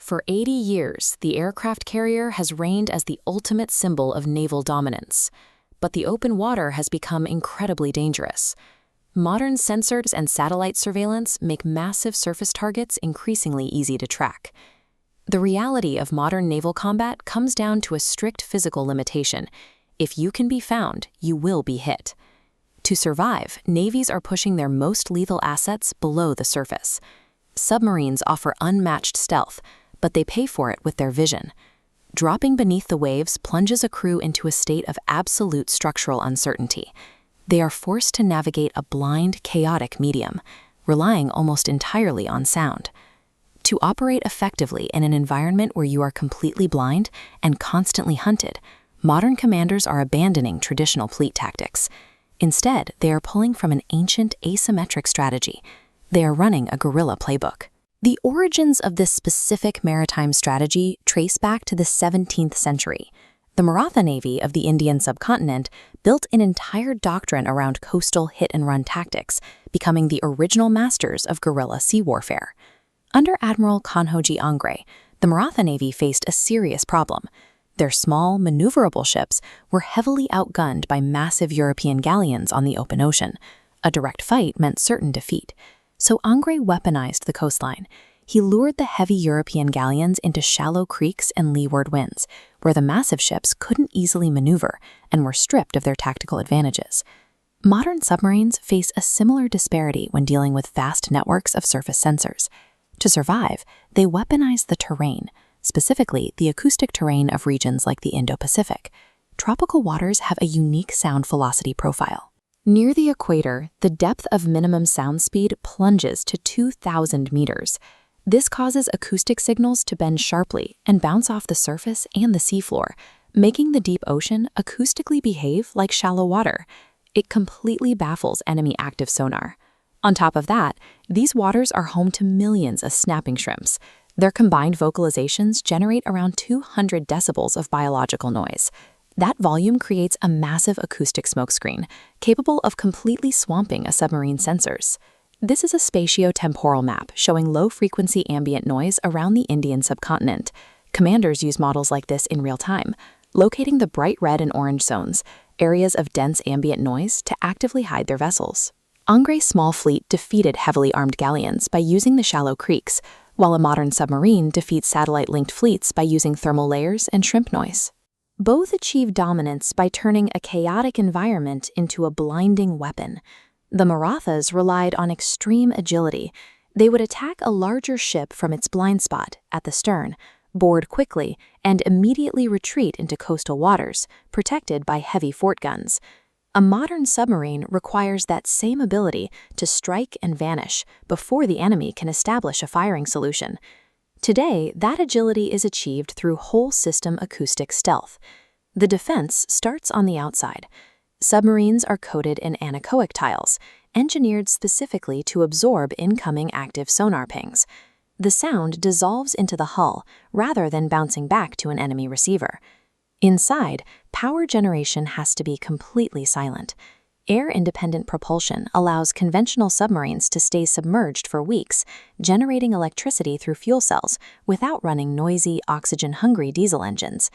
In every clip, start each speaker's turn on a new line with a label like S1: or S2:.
S1: For 80 years, the aircraft carrier has reigned as the ultimate symbol of naval dominance. But the open water has become incredibly dangerous. Modern sensors and satellite surveillance make massive surface targets increasingly easy to track. The reality of modern naval combat comes down to a strict physical limitation. If you can be found, you will be hit. To survive, navies are pushing their most lethal assets below the surface. Submarines offer unmatched stealth, but they pay for it with their vision. Dropping beneath the waves plunges a crew into a state of absolute structural uncertainty. They are forced to navigate a blind, chaotic medium, relying almost entirely on sound. To operate effectively in an environment where you are completely blind and constantly hunted, modern commanders are abandoning traditional fleet tactics. Instead, they are pulling from an ancient asymmetric strategy. They are running a guerrilla playbook. The origins of this specific maritime strategy trace back to the 17th century. The Maratha Navy of the Indian subcontinent built an entire doctrine around coastal hit-and-run tactics, becoming the original masters of guerrilla sea warfare. Under Admiral Kanhoji Angre, the Maratha Navy faced a serious problem. Their small, maneuverable ships were heavily outgunned by massive European galleons on the open ocean. A direct fight meant certain defeat. So Angre weaponized the coastline. He lured the heavy European galleons into shallow creeks and leeward winds, where the massive ships couldn't easily maneuver and were stripped of their tactical advantages. Modern submarines face a similar disparity when dealing with vast networks of surface sensors. To survive, they weaponize the terrain, specifically the acoustic terrain of regions like the Indo-Pacific. Tropical waters have a unique sound velocity profile. Near the equator, the depth of minimum sound speed plunges to 2,000 meters. This causes acoustic signals to bend sharply and bounce off the surface and the seafloor, making the deep ocean acoustically behave like shallow water. It completely baffles enemy active sonar. On top of that, these waters are home to millions of snapping shrimps. Their combined vocalizations generate around 200 decibels of biological noise. That volume creates a massive acoustic smokescreen, capable of completely swamping a submarine's sensors. This is a spatio-temporal map showing low-frequency ambient noise around the Indian subcontinent. Commanders use models like this in real time, locating the bright red and orange zones, areas of dense ambient noise, to actively hide their vessels. Angre's small fleet defeated heavily armed galleons by using the shallow creeks, while a modern submarine defeats satellite-linked fleets by using thermal layers and shrimp noise. Both achieve dominance by turning a chaotic environment into a blinding weapon. The Marathas relied on extreme agility. They would attack a larger ship from its blind spot at the stern, board quickly, and immediately retreat into coastal waters, protected by heavy fort guns. A modern submarine requires that same ability to strike and vanish before the enemy can establish a firing solution. Today, that agility is achieved through whole-system acoustic stealth. The defense starts on the outside. Submarines are coated in anechoic tiles, engineered specifically to absorb incoming active sonar pings. The sound dissolves into the hull rather than bouncing back to an enemy receiver. Inside, power generation has to be completely silent. Air-independent propulsion allows conventional submarines to stay submerged for weeks, generating electricity through fuel cells without running noisy, oxygen-hungry diesel engines.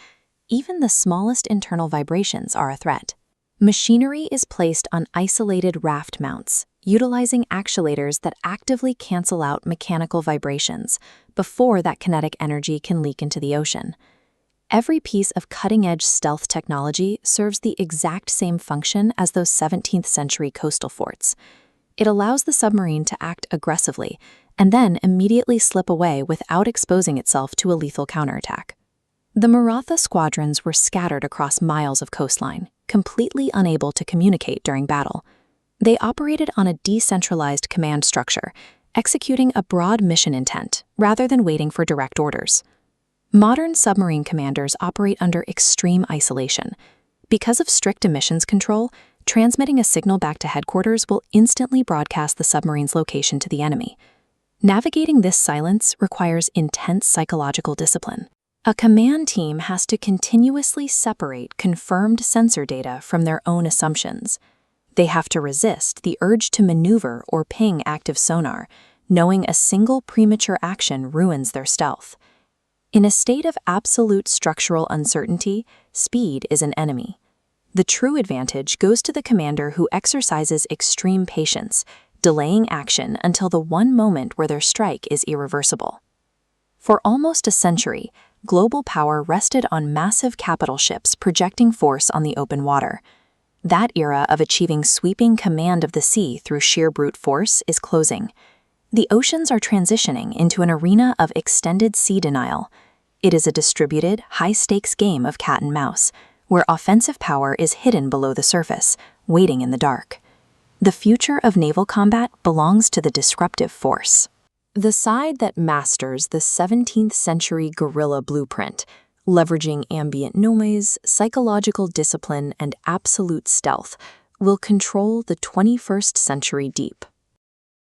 S1: Even the smallest internal vibrations are a threat. Machinery is placed on isolated raft mounts, utilizing actuators that actively cancel out mechanical vibrations before that kinetic energy can leak into the ocean. Every piece of cutting-edge stealth technology serves the exact same function as those 17th century coastal forts. It allows the submarine to act aggressively and then immediately slip away without exposing itself to a lethal counterattack. The Maratha squadrons were scattered across miles of coastline, completely unable to communicate during battle. They operated on a decentralized command structure, executing a broad mission intent rather than waiting for direct orders. Modern submarine commanders operate under extreme isolation. Because of strict emissions control, transmitting a signal back to headquarters will instantly broadcast the submarine's location to the enemy. Navigating this silence requires intense psychological discipline. A command team has to continuously separate confirmed sensor data from their own assumptions. They have to resist the urge to maneuver or ping active sonar, knowing a single premature action ruins their stealth. In a state of absolute structural uncertainty, speed is an enemy. The true advantage goes to the commander who exercises extreme patience, delaying action until the one moment where their strike is irreversible. For almost a century, global power rested on massive capital ships projecting force on the open water. That era of achieving sweeping command of the sea through sheer brute force is closing. The oceans are transitioning into an arena of extended sea denial. It is a distributed, high-stakes game of cat and mouse, where offensive power is hidden below the surface, waiting in the dark. The future of naval combat belongs to the disruptive force. The side that masters the 17th century guerrilla blueprint, leveraging ambient noise, psychological discipline, and absolute stealth, will control the 21st century deep.